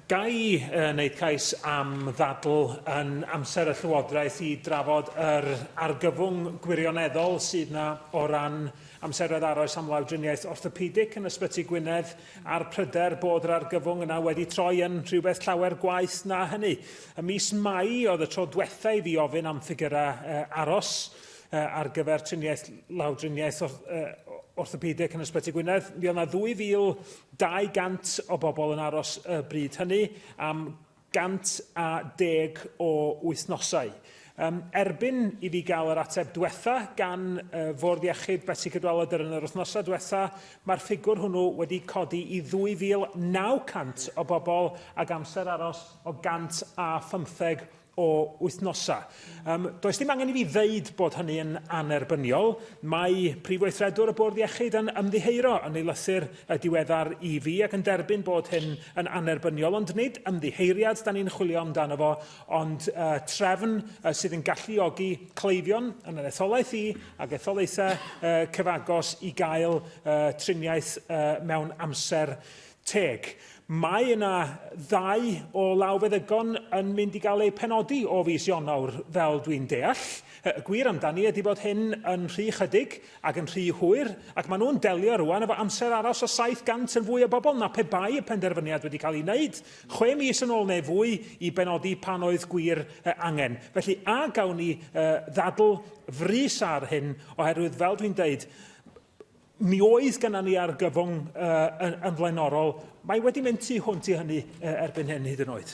Gai wneud cais am ddadl yn amser y Llywodraeth i drafod yr argyfwng gwirioneddol sydd yna o ran Amseroedd Aros am lawdriniaeth orthopedic yn Ysbyty Gwynedd a'r pryder bod yr argyfwng yna wedi troi yn rhywbeth llawer gwaith na hynny. Y mis Mai oedd y tro diwethaf i fi ofyn am ffigurau Aros ar gyfer lawdriniaeth orthopedic yn Ysbyty Gwynedd. Mi oedd yna 2,200 o bobl yn aros y bryd hynny am 110 o wythnosau. Erbyn i fi gael yr ateb diwetha gan Fwrdd Iechyd Betsi Cadwaladr yn yr wythnosau diwetha, mae'r ffigwr hwnnw wedi codi i 2,900 o bobl ag amser aros o 115 o wythnosau. Does dim angen i fi ddeud bod hynny yn anerbyniol. Mae Prif Weithredwr y Bwrdd Iechyd yn ymddiheuro yn ei lythyr diweddar i fi ac yn derbyn bod hyn yn anerbyniol, ond nid ymddiheiriad da ni'n chwilio amdano fo, ond trefn sydd yn galluogi cleifion yn yr etholaeth i ac etholaethau cyfagos i gael triniaeth mewn amser teg. Mae yna 2 o lawfeddygon yn mynd i gael eu penodi o fis Ionawr fel dwi'n deall. Y gwir amdani ydy bod hyn yn rhy chydig ac yn rhy hwyr, ac maen nhw'n delio rwan efo amser aros o 700 yn fwy o bobl na pe bai y penderfyniad wedi cael ei wneud. 6 mis yn ôl neu fwy i benodi pan oedd gwir angen. Felly, a gawn ni ddadl frys ar hyn oherwydd, fel dwi'n deud, mi oedd gyda ni argyfwng yn flaenorol. Mae wedi mynd tu hwnt i hynny erbyn hyn hyd yn oed.